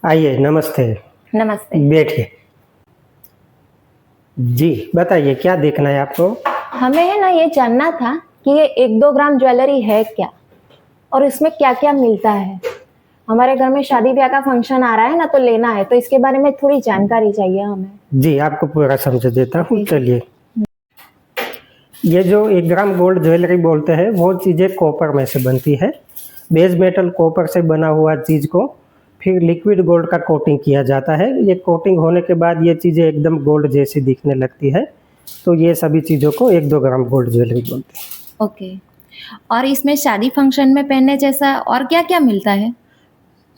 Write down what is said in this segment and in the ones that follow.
आइए, नमस्ते। नमस्ते। बैठिए। जी, बताइए क्या देखना है आपको? हमें है ना ये जानना था कि ये 1-2 ग्राम ज्वेलरी है क्या? और इसमें क्या-क्या मिलता है? हमारे घर में शादी-ब्याह का फंक्शन आ रहा है ना तो लेना है, तो इसके बारे में थोड़ी जानकारी चाहिए हमें। जी, आपको पूरा समझा देता हूँ, जी, जी। चलिए। ये जो 1 ग्राम गोल्ड ज्वेलरी बोलते हैं, वो चीज़ें कॉपर में से बनती है। बेस मेटल कॉपर से बना हुआ चीज़ को फिर लिक्विड गोल्ड का कोटिंग किया जाता है। ये कोटिंग होने के बाद ये चीज़ें एकदम गोल्ड जैसी दिखने लगती है। तो ये सभी चीज़ों को 1-2 ग्राम गोल्ड ज्वेलरी बोलते हैं। ओके। और इसमें शादी फंक्शन में पहनने जैसा और क्या-क्या मिलता है?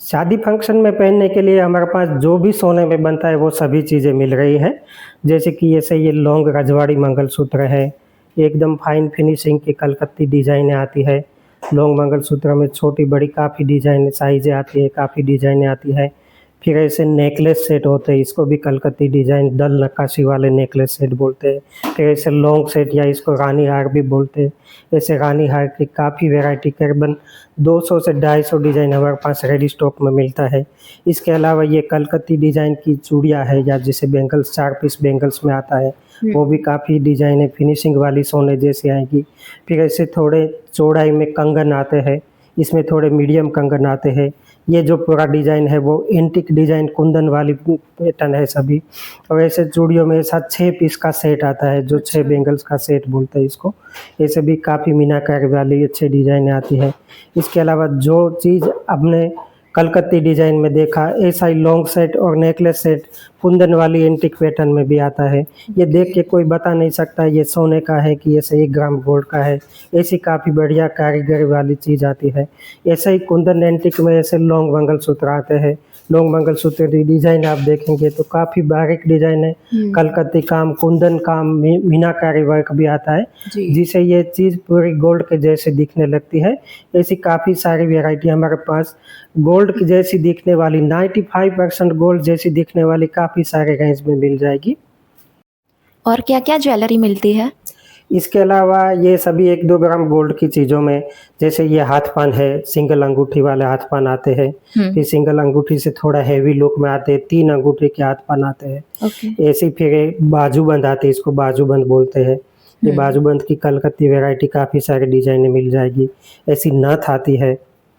शादी फंक्शन में पहनने के लिए हमारे पास जो भी सोने में बनता है वो सभी चीज़ें मिल रही हैं। जैसे कि ऐसे ये लॉन्ग रजवाड़ी मंगलसूत्र है, एकदम फाइन फिनिशिंग की कलकत्ती डिज़ाइनें आती है। लॉन्ग मंगलसूत्र में छोटी-बड़ी काफ़ी डिज़ाइन साइज़ें आती है, काफ़ी डिज़ाइनें आती है। फिर ऐसे नेकलेस सेट होते हैं, इसको भी कलकत्ती डिज़ाइन डल नक्काशी वाले नेकलेस सेट बोलते हैं। फिर ऐसे लॉन्ग सेट या इसको रानी हार भी बोलते हैं। ऐसे रानी हार की काफ़ी वैरायटी करीबन 200 से 250 डिज़ाइन हमारे पास रेडी स्टॉक में मिलता है। इसके अलावा ये कलकत्ती डिज़ाइन की चूड़ियाँ है या जिसे बैंगल्स 4 पीस बैंगल्स में आता है, वो भी काफ़ी डिज़ाइन है, फिनिशिंग वाली सोने जैसी आएगी। फिर ऐसे थोड़े चौड़ाई में कंगन आते हैं, इसमें थोड़े मीडियम कंगन आते हैं। ये जो पूरा डिज़ाइन है वो एंटीक डिज़ाइन कुंदन वाली पैटर्न है सभी। और ऐसे चूड़ियों में ऐसा 6 पीस का सेट आता है जो 6 बैंगल्स का सेट बोलते हैं इसको। ऐसे भी काफ़ी मीनाकारी वाली अच्छी डिज़ाइनें आती है। इसके अलावा जो चीज़ आपने कलकत्ती डिज़ाइन में देखा, ऐसा ही लॉन्ग सेट और नेकलेस सेट कुंदन वाली एंटीक पैटर्न में भी आता है। ये देख के कोई बता नहीं सकता ये सोने का है कि ऐसे 1 ग्राम गोल्ड का है। ऐसी काफ़ी बढ़िया कारीगरी वाली चीज़ आती है। ऐसे ही कुंदन एंटीक में ऐसे लॉन्ग मंगलसूत्र आते हैं। लॉन्ग मंगलसूत्र की डिज़ाइन आप देखेंगे तो काफ़ी बारीक डिज़ाइन है। कलकत्ती काम, कुंदन काम, मीनाकारी वर्क भी आता है, जी। जिससे ये चीज़ पूरी गोल्ड के जैसे दिखने लगती है। ऐसी काफ़ी सारी वैरायटी हमारे पास गोल्ड की जैसी दिखने वाली 95% गोल्ड जैसी दिखने वाली काफ़ी सारे रेंज में मिल जाएगी। और क्या-क्या ज्वेलरी मिलती है? इसके अलावा ये सभी 1-2 ग्राम गोल्ड की चीज़ों में जैसे ये हाथ पान है, सिंगल अंगूठी वाले हाथ पान आते हैं। फिर सिंगल अंगूठी से थोड़ा हेवी लुक में आते हैं, 3 अंगूठी के हाथ पान आते हैं। ओके। ऐसे फिर एक बाजूबंद आते हैं, इसको बाजूबंद बोलते हैं। ये बाजूबंद की कलकत्ती वैरायटी काफ़ी सारी डिज़ाइनें मिल जाएगी। ऐसी नथ आती है,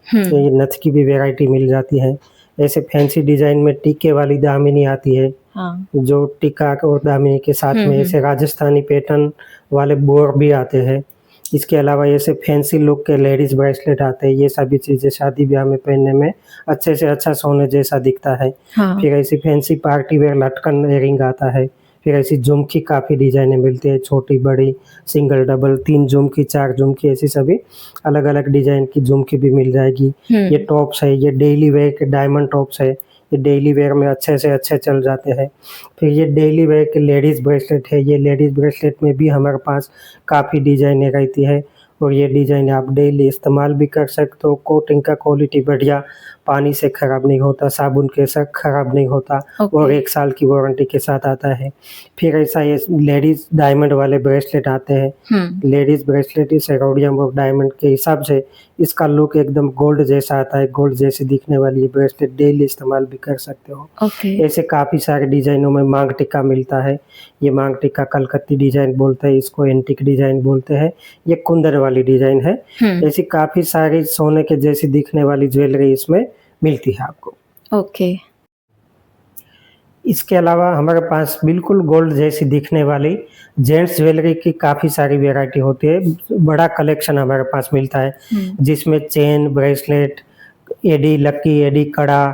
तो ये नथ की भी वैरायटी मिल जाती है। ऐसे फैंसी डिज़ाइन में टीके वाली दामिनी आती है, हाँ। जो टीका और दामिनी के साथ में ऐसे राजस्थानी पैटर्न वाले बोर भी आते हैं। इसके अलावा ऐसे फैंसी लुक के लेडीज़ ब्रेसलेट आते हैं, ये सभी चीज़ें शादी-ब्याह में पहनने में अच्छे से अच्छा सोने जैसा दिखता है। हाँ। फिर ऐसी फैंसी पार्टी वेयर लटकन इयररिंग आता है। फिर ऐसी झुमकी काफ़ी डिज़ाइनें मिलती है, छोटी, बड़ी, सिंगल, डबल, 3 झुमकी, 4 झुमकी ऐसी सभी अलग-अलग डिज़ाइन की झुमकी भी मिल जाएगी। ये टॉप्स है, ये डेली वेयर के डायमंड टॉप्स है, ये डेली वेयर में अच्छे से अच्छे चल जाते हैं। फिर ये डेली वेयर के लेडीज़ ब्रेसलेट है, ये लेडीज़ ब्रेसलेट में भी हमारे पास काफ़ी डिज़ाइनें रहती है और ये डिज़ाइन आप डेली इस्तेमाल भी कर सकते हो। कोटिंग का क्वालिटी बढ़िया, पानी से ख़राब नहीं होता, साबुन के साथ ख़राब नहीं होता और 1 साल की वारंटी के साथ आता है। फिर ऐसा ये लेडीज़ डायमंड वाले ब्रेसलेट आते हैं। लेडीज़ ब्रेसलेट इस रोडियम और डायमंड के हिसाब से इसका लुक एकदम गोल्ड जैसा आता है, गोल्ड जैसी दिखने वाली ये ब्रेसलेट डेली इस्तेमाल भी कर सकते हो। ओके। ऐसे काफ़ी सारे डिज़ाइनों में मांग टीका मिलता है। ये मांग टीका कलकत्ती डिज़ाइन बोलते हैं, इसको एंटीक डिज़ाइन बोलते हैं। ये कुंदन वाली डिज़ाइन है। ऐसी काफ़ी सारी सोने के जैसी दिखने वाली ज्वेलरी इसमें मिलती है आपको। ओके। इसके अलावा हमारे पास बिल्कुल गोल्ड जैसी दिखने वाली जेंट्स ज्वेलरी की काफ़ी सारी वैरायटी होती है। बड़ा कलेक्शन हमारे पास मिलता है, जिसमें चेन, ब्रेसलेट, एडी, लक्की, एडी कड़ा,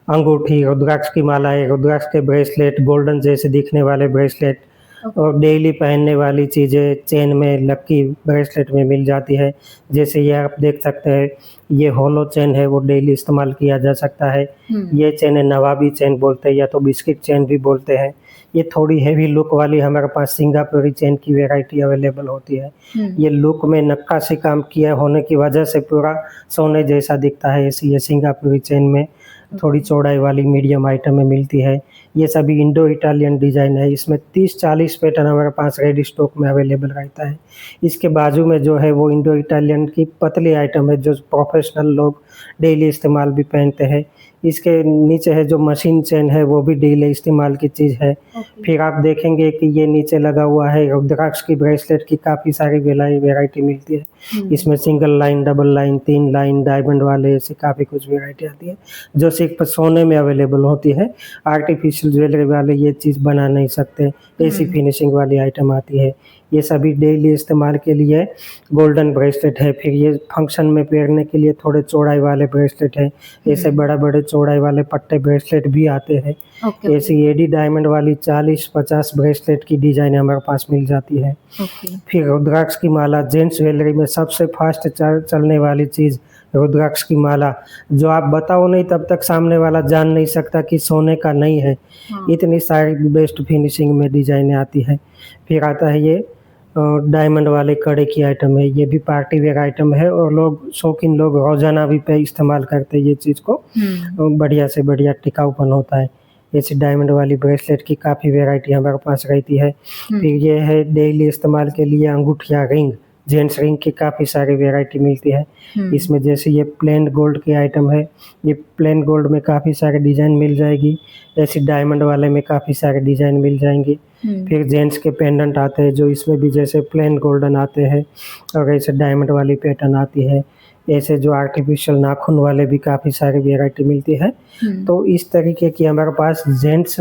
अंगूठी, रुद्राक्ष की मालाएँ, रुद्राक्ष के ब्रेसलेट, गोल्डन जैसे दिखने वाले ब्रेसलेट और डेली पहनने वाली चीज़ें चेन में, लक्की ब्रेसलेट में मिल जाती है। जैसे ये आप देख सकते हैं, ये होलो चेन है, वो डेली इस्तेमाल किया जा सकता है। ये चेन है नवाबी चेन बोलते हैं या तो बिस्किट चेन भी बोलते हैं। ये थोड़ी हेवी लुक वाली हमारे पास सिंगापुरी चेन की वैरायटी अवेलेबल होती है। ये लुक में नक्काशी काम किया होने की वजह से पूरा सोने जैसा दिखता है। ऐसी ये सिंगापुरी चेन में थोड़ी चौड़ाई वाली मीडियम आइटम में मिलती है। ये सभी इंडो इटालियन डिज़ाइन है, इसमें 30-40 पैटर्न हमारे पास रेडी स्टॉक में अवेलेबल रहता है। इसके बाजू में जो है वो इंडो इटालियन की पतली आइटम है, जो प्रोफेशनल लोग डेली इस्तेमाल भी पहनते हैं। इसके नीचे है जो मशीन चेन है वो भी डेली इस्तेमाल की चीज़ है। ओके। फिर आप देखेंगे कि ये नीचे लगा हुआ है रुद्राक्ष की ब्रेसलेट की काफ़ी सारी वैरायटी मिलती है। इसमें single line, double line, 3 line, diamond वाले ऐसे काफ़ी कुछ वैरायटी आती है जो सिर्फ सोने में अवेलेबल होती है। आर्टिफिशियल ज्वेलरी वाले ये चीज़ बना नहीं सकते, ऐसी फिनिशिंग वाली आइटम आती है। ये सभी डेली इस्तेमाल के लिए गोल्डन ब्रेसलेट है। फिर ये फंक्शन में पहनने के लिए थोड़े चौड़ाई वाले ब्रेसलेट है। ऐसे बड़े चौड़ाई वाले पट्टे ब्रेसलेट भी आते हैं। ओके। ऐसी एडी डायमंड वाली 40-50 ब्रेसलेट की डिजाइन हमारे पास मिल जाती है। ओके। फिर रुद्राक्ष की माला, जेंट्स ज्वेलरी में सबसे फास्ट चलने वाली चीज़ रुद्राक्ष की माला, जो आप बताओ नहीं तब तक सामने वाला जान नहीं सकता कि सोने का नहीं है। हाँ। इतनी सारी बेस्ट फिनिशिंग में डिजाइनें आती है। फिर आता है ये डायमंड वाले कड़े की आइटम है। ये भी पार्टी वेयर आइटम है और लोग शौकीन लोग रोजाना भी पे इस्तेमाल करते हैं ये चीज़ को। बढ़िया से बढ़िया टिकाऊपन होता है। ऐसी डायमंड वाली ब्रेसलेट की काफ़ी वैरायटी हमारे पास रहती है। फिर ये है डेली इस्तेमाल के लिए अंगूठिया रिंग, जेंट्स रिंग की काफ़ी सारी वैरायटी मिलती है। इसमें जैसे ये प्लेन गोल्ड की आइटम है, ये प्लेन गोल्ड में काफ़ी सारे डिज़ाइन मिल जाएगी। ऐसी डायमंड वाले में काफ़ी सारे डिज़ाइन मिल जाएंगे। फिर जेंट्स के पेंडेंट आते हैं जो इसमें भी जैसे प्लेन गोल्डन आते हैं और ऐसे डायमंड वाली पैटर्न आती है। ऐसे जो आर्टिफिशियल नाखून वाले भी काफ़ी सारी वैरायटी मिलती है। तो इस तरीके की हमारे पास जेंट्स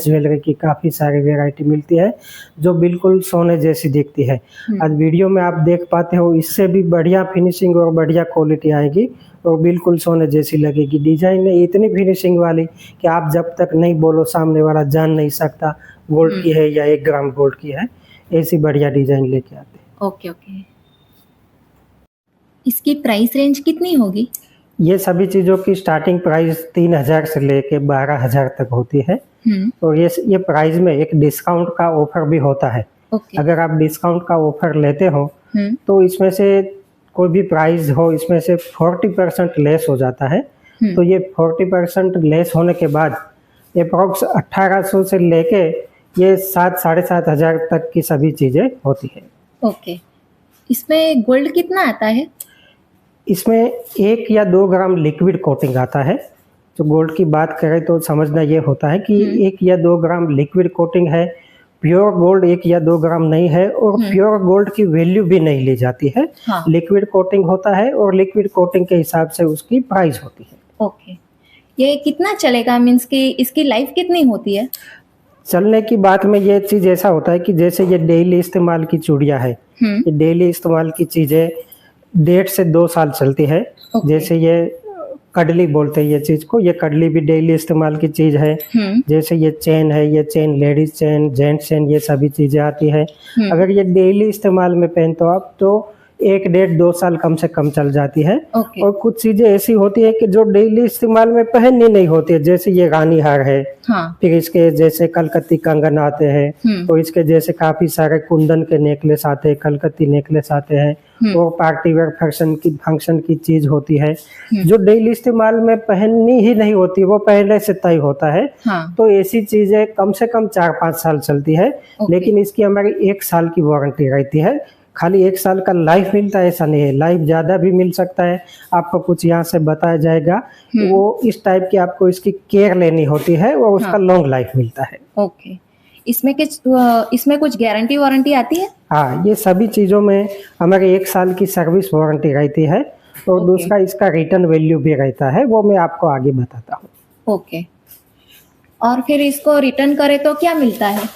ज्वेलरी की काफ़ी सारी वैरायटी मिलती है जो बिल्कुल सोने जैसी दिखती है। आज वीडियो में आप देख पाते हो, इससे भी बढ़िया फिनिशिंग और बढ़िया क्वालिटी आएगी और बिल्कुल सोने जैसी लगेगी। डिजाइन है इतनी फिनिशिंग वाली कि आप जब तक नहीं बोलो सामने वाला जान नहीं सकता गोल्ड की है या 1 ग्राम गोल्ड की है। ऐसी बढ़िया डिजाइन लेके आते हैं। ओके। ओके। इसकी प्राइस रेंज कितनी होगी? ये सभी चीज़ों की स्टार्टिंग प्राइस 3000 से लेके 12000 तक होती है। और ये प्राइस में एक डिस्काउंट का ऑफर भी होता है। ओके। अगर आप डिस्काउंट का ऑफर लेते हो तो इसमें से कोई भी प्राइस हो इसमें से 40% लेस हो जाता है। तो ये 40% लेस होने के बाद अप्रॉक्स 1800 से लेके ये 7-7,500 तक की सभी चीज़ें होती है। ओके। इसमें गोल्ड कितना आता है? इसमें 1 या 2 ग्राम लिक्विड कोटिंग आता है। तो गोल्ड की बात करें तो समझना ये होता है कि 1 या 2 ग्राम लिक्विड कोटिंग है। प्योर गोल्ड 1 या 2 ग्राम नहीं है और प्योर गोल्ड की वैल्यू भी नहीं ली जाती है। हाँ। लिक्विड कोटिंग होता है और लिक्विड कोटिंग के हिसाब से उसकी प्राइस होती है। ओके। ये कितना चलेगा, मीन्स कि इसकी लाइफ कितनी होती है? चलने की बात में ये चीज़ ऐसा होता है कि जैसे ये डेली इस्तेमाल की चूड़ियाँ है, ये डेली इस्तेमाल की चीज़ें 1.5 से 2 साल चलती है। जैसे ये कड़ली बोलते हैं ये चीज़ को, ये कड़ली भी डेली इस्तेमाल की चीज़ है। जैसे ये चेन है, ये chain ladies chain, gents chain, ये सभी चीज़ें आती है। अगर ये डेली इस्तेमाल में पहनते हो आप तो 1-1.5-2 साल कम से कम चल जाती है। और कुछ चीज़ें ऐसी होती है कि जो डेली इस्तेमाल में पहननी नहीं होती है, जैसे ये रानी हार है। हाँ। फिर इसके जैसे कलकत्ती कंगन आते हैं और इसके जैसे काफी सारे कुंदन के नेकलेस आते हैं, कलकत्ती नेकलेस आते हैं और पार्टी वेयर फंक्शन की चीज होती है जो डेली इस्तेमाल में पहननी ही नहीं होती, वो पहले से तय होता है। हाँ। तो ऐसी चीजें कम से कम 4-5 साल चलती है। लेकिन इसकी हमारी 1 साल की वारंटी रहती है। खाली 1 साल का लाइफ मिलता है ऐसा नहीं है, लाइफ ज़्यादा भी मिल सकता है। आपको कुछ यहाँ से बताया जाएगा, वो इस टाइप की आपको इसकी केयर लेनी होती है और उसका लॉन्ग लाइफ मिलता है। ओके। इसमें कुछ गारंटी वारंटी आती है? हाँ, ये सभी चीज़ों में हमारी 1 साल की सर्विस वारंटी रहती है और दूसरा इसका रिटर्न वैल्यू भी रहता है, वो मैं आपको आगे बताता हूँ। ओके। और फिर इसको रिटर्न करें तो क्या मिलता है?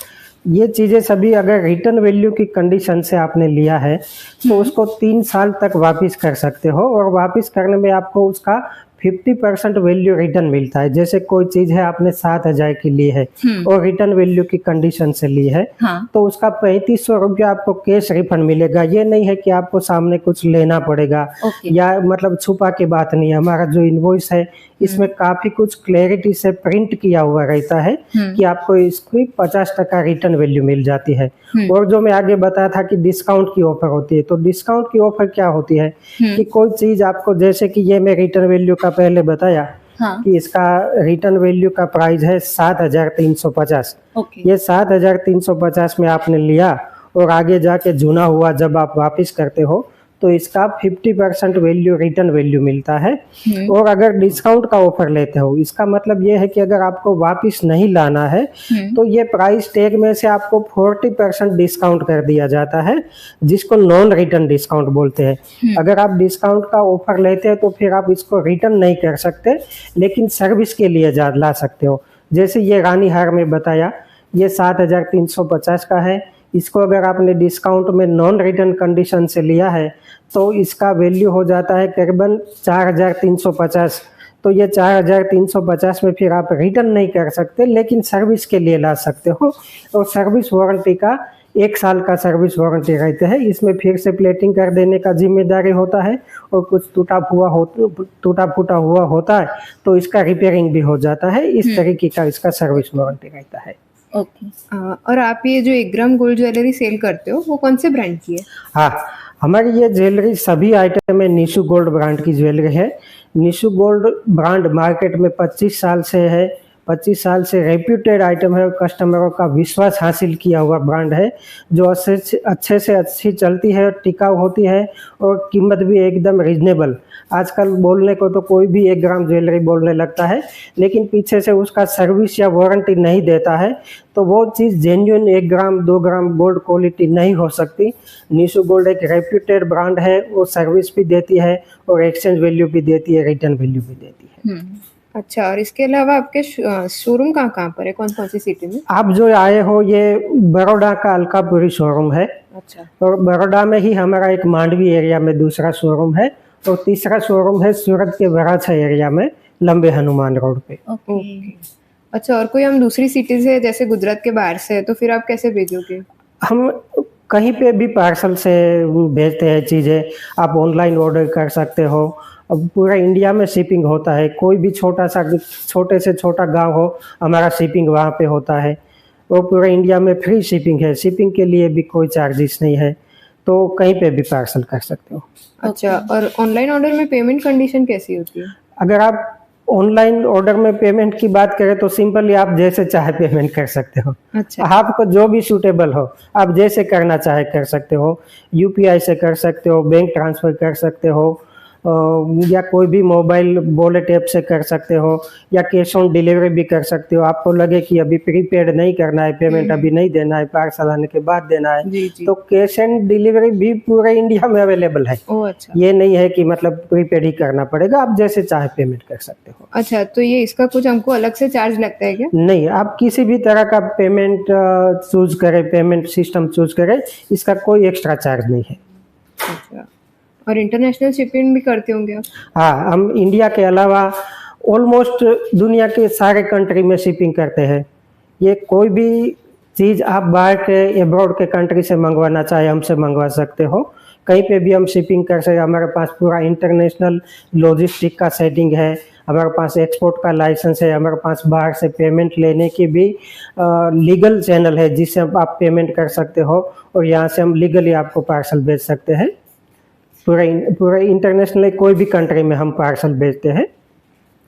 ये चीज़ें सभी अगर रिटर्न वैल्यू की कंडीशन से आपने लिया है तो उसको 3 साल तक वापस कर सकते हो और वापस करने में आपको उसका 50% वैल्यू रिटर्न मिलता है। जैसे कोई चीज़ है आपने 7,000 की ली है और रिटर्न वैल्यू की कंडीशन से ली है, हाँ। तो उसका 3500 रुपया आपको कैश रिफंड मिलेगा। ये नहीं है कि आपको सामने कुछ लेना पड़ेगा या मतलब छुपा के बात नहीं है। हमारा जो इनवॉइस है इसमें काफ़ी कुछ क्लैरिटी से प्रिंट किया हुआ रहता है कि आपको इसकी 50% रिटर्न वैल्यू मिल जाती है। और जो मैं आगे बताया था कि डिस्काउंट की ऑफर होती है, तो डिस्काउंट की ऑफर क्या होती है कि कोई चीज़ आपको, जैसे कि ये मैं रिटर्न वैल्यू का पहले बताया कि इसका रिटर्न वैल्यू का प्राइस है 7,350। ये 7,350 में आपने लिया और आगे जाके जुना हुआ जब आप वापस करते हो तो इसका 50% वैल्यू रिटर्न वैल्यू मिलता है। और अगर डिस्काउंट का ऑफर लेते हो, इसका मतलब ये है कि अगर आपको वापस नहीं लाना है तो ये प्राइस टैग में से आपको 40% डिस्काउंट कर दिया जाता है, जिसको नॉन रिटर्न डिस्काउंट बोलते हैं। अगर आप डिस्काउंट का ऑफर लेते हैं तो फिर आप इसको रिटर्न नहीं कर सकते, लेकिन सर्विस के लिए ला सकते हो। जैसे ये रानी हार में बताया, ये 7,350 का है। इसको अगर आपने डिस्काउंट में नॉन रिटर्न कंडीशन से लिया है तो इसका वैल्यू हो जाता है करीबन 4,350। तो ये 4,350 में फिर आप रिटर्न नहीं कर सकते, लेकिन सर्विस के लिए ला सकते हो। और सर्विस वारंटी का 1 साल का सर्विस वारंटी रहते हैं। इसमें फिर से प्लेटिंग कर देने का जिम्मेदारी होता है, और कुछ टूटा फूटा हुआ होता है तो इसका रिपेयरिंग भी हो जाता है। इस तरीके का इसका सर्विस वारंटी रहता है। ओके। और आप ये जो 1 ग्राम गोल्ड ज्वेलरी सेल करते हो वो कौन से ब्रांड की है? हाँ, हमारी ये ज्वेलरी सभी आइटम में निशु गोल्ड ब्रांड की ज्वेलरी है। निशु गोल्ड ब्रांड मार्केट में 25 साल से है। 25 साल से रेप्यूटेड आइटम है, कस्टमरों का विश्वास हासिल किया हुआ ब्रांड है, जो अच्छे से अच्छी चलती है, टिकाऊ होती है, और कीमत भी एकदम रीजनेबल। आजकल बोलने को तो कोई भी 1 ग्राम ज्वेलरी बोलने लगता है, लेकिन पीछे से उसका सर्विस या वारंटी नहीं देता है, तो वो चीज़ जेन्युइन 1 ग्राम 2 ग्राम गोल्ड क्वालिटी नहीं हो सकती। निशु गोल्ड एक रेप्यूटेड ब्रांड है, वो सर्विस भी देती है और एक्सचेंज वैल्यू भी देती है, रिटर्न वैल्यू भी देती है। अच्छा, और इसके अलावा आपके शोरूम कहाँ पर है, कौन कौन सी सिटी में? आप जो आए हो ये बड़ौदा का अलकापुरी शोरूम है। अच्छा। और बड़ौदा में ही हमारा एक मांडवी एरिया में दूसरा शोरूम है, और तीसरा शोरूम है सूरत के वराछा एरिया में लंबे हनुमान रोड पे। ओके। अच्छा, और कोई हम दूसरी सिटी से, जैसे गुजरात के बाहर से है, तो फिर आप कैसे भेजोगे? हम कहीं पे भी पार्सल से भेजते हैं चीज़ें। आप ऑनलाइन ऑर्डर कर सकते हो। अब पूरा इंडिया में शिपिंग होता है। कोई भी छोटे से छोटा गांव हो, हमारा शिपिंग वहाँ पे होता है। वो पूरा इंडिया में फ्री शिपिंग है। शिपिंग के लिए भी कोई चार्जेस नहीं है, तो कहीं पे भी पार्सल कर सकते हो। अच्छा, और ऑनलाइन ऑर्डर में पेमेंट कंडीशन कैसी होती है? अगर आप ऑनलाइन ऑर्डर में पेमेंट की बात करें तो सिंपली आप जैसे चाहे पेमेंट कर सकते हो। अच्छा। आपको जो भी सूटेबल हो, आप जैसे करना चाहे कर सकते हो। यूपीआई से कर सकते हो, बैंक ट्रांसफ़र कर सकते हो, या कोई भी मोबाइल वॉलेट ऐप से कर सकते हो, या कैश ऑन डिलीवरी भी कर सकते हो। आपको लगे कि अभी प्रीपेड नहीं करना है, पेमेंट अभी नहीं देना है, पार्सल आने के बाद देना है, जी। तो कैश ऑन डिलीवरी भी पूरे इंडिया में अवेलेबल है। ओह, अच्छा। ये नहीं है कि मतलब प्रीपेड ही करना पड़ेगा, आप जैसे चाहे पेमेंट कर सकते हो। अच्छा, तो ये इसका कुछ हमको अलग से चार्ज लगता है क्या? नहीं, आप किसी भी तरह का पेमेंट चूज करें, पेमेंट सिस्टम चूज करें, इसका कोई एक्स्ट्रा चार्ज नहीं है। अच्छा, और इंटरनेशनल शिपिंग भी करते होंगे आप? हाँ, हम इंडिया के अलावा ऑलमोस्ट दुनिया के सारे कंट्री में शिपिंग करते हैं। ये कोई भी चीज़ आप बाहर के एब्रॉड के कंट्री से मंगवाना चाहे हमसे मंगवा सकते हो। कहीं पे भी हम शिपिंग कर सकते हैं। हमारे पास पूरा इंटरनेशनल लॉजिस्टिक का सेटिंग है, हमारे पास एक्सपोर्ट का लाइसेंस है, हमारे पास बाहर से पेमेंट लेने की भी लीगल चैनल है, जिससे आप पेमेंट कर सकते हो, और यहाँ से हम लीगली आपको पार्सल भेज सकते हैं। पूरा इंटरनेशनली कोई भी कंट्री में हम पार्सल भेजते हैं।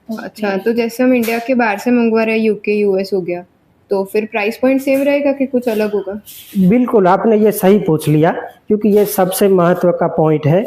अच्छा, तो जैसे हम इंडिया के बाहर से मंगवा रहे हैं, यूके यूएस हो गया, तो फिर प्राइस पॉइंट सेम रहेगा कि कुछ अलग होगा? बिल्कुल, आपने ये सही पूछ लिया, क्योंकि ये सबसे महत्व का पॉइंट है।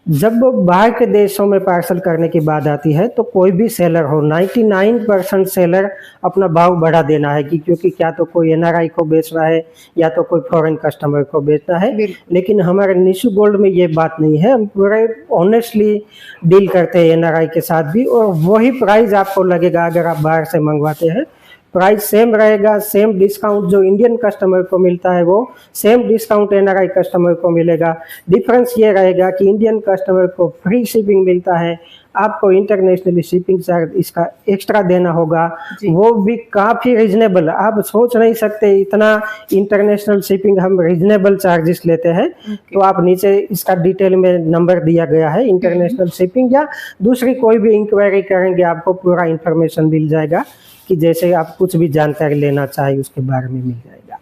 जब बाहर के देशों में पार्सल करने की बात आती है तो कोई भी सेलर हो, 99% सेलर अपना भाव बढ़ा देना है, क्योंकि क्या तो कोई एनआरआई को बेच रहा है या तो कोई फॉरेन कस्टमर को बेचना है। लेकिन हमारे निशु गोल्ड में ये बात नहीं है। हम पूरे ऑनेस्टली डील करते हैं एनआरआई के साथ भी, और वही प्राइस आपको लगेगा अगर आप बाहर से मंगवाते हैं। प्राइस सेम रहेगा, सेम डिस्काउंट जो इंडियन कस्टमर को मिलता है वो सेम डिस्काउंट एनआरआई कस्टमर को मिलेगा। डिफरेंस ये रहेगा कि इंडियन कस्टमर को फ्री शिपिंग मिलता है, आपको इंटरनेशनली शिपिंग चार्ज इसका एक्स्ट्रा देना होगा, वो भी काफ़ी रिजनेबल। आप सोच नहीं सकते इतना इंटरनेशनल शिपिंग हम रिजनेबल चार्जेस लेते हैं। तो आप नीचे इसका डिटेल में नंबर दिया गया है, इंटरनेशनल शिपिंग या दूसरी कोई भी इंक्वायरी करेंगे आपको पूरा इन्फॉर्मेशन मिल जाएगा, कि जैसे आप कुछ भी जानकारी लेना चाहे उसके बारे में मिल जाएगा।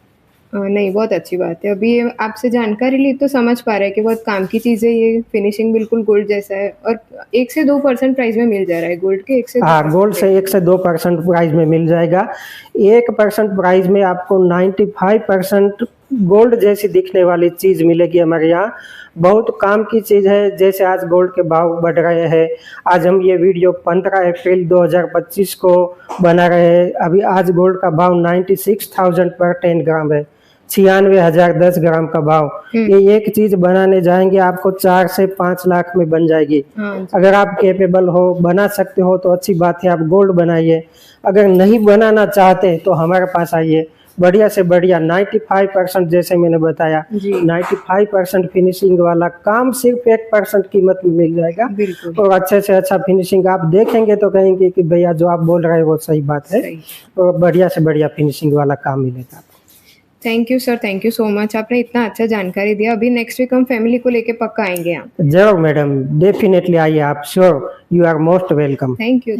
नहीं, बहुत अच्छी बात है। अभी आपसे जानकारी ली तो समझ पा रहे हैं कि बहुत काम की चीज़ है ये, फिनिशिंग बिल्कुल गोल्ड जैसा है, और 1 से 2% प्राइस में मिल जा रहा है गोल्ड के। 1 से 2%? हाँ, गोल्ड से 1 से 2% प्राइस में मिल जाएगा। 1% प्राइस में आपको 95% गोल्ड जैसी दिखने वाली चीज मिलेगी हमारे यहाँ। बहुत काम की चीज है। जैसे आज गोल्ड के भाव बढ़ रहे हैं। आज हम ये वीडियो 15 अप्रैल 2025 को बना रहे हैं। अभी आज गोल्ड का भाव 96,000 पर 10 ग्राम है। 96,000 10 ग्राम का भाव। ये एक चीज बनाने जाएंगे आपको 4 से 5 लाख में बन जाएगी। अगर आप कैपेबल हो, बना सकते हो तो अच्छी बात है, आप गोल्ड बनाइए। अगर नहीं बनाना चाहते तो हमारे पास आइए। बढ़िया से बढ़िया 95% जैसे मैंने बताया 95% फिनिशिंग वाला काम सिर्फ 1% कीमत में मिल जाएगा। और अच्छे से अच्छा फिनिशिंग आप देखेंगे तो कहेंगे कि भैया जो आप बोल रहे हैं वो सही बात है। और बढ़िया से बढ़िया फिनिशिंग वाला काम मिलेगा आपको। Thank you sir, thank you so much, आपने इतना अच्छा जानकारी दिया। अभी नेक्स्ट वीक हम फैमिली को लेके पक्का आएंगे यहाँ। जरूर मैडम, डेफिनेटली आइए आप। Sure, you are most welcome. Thank you.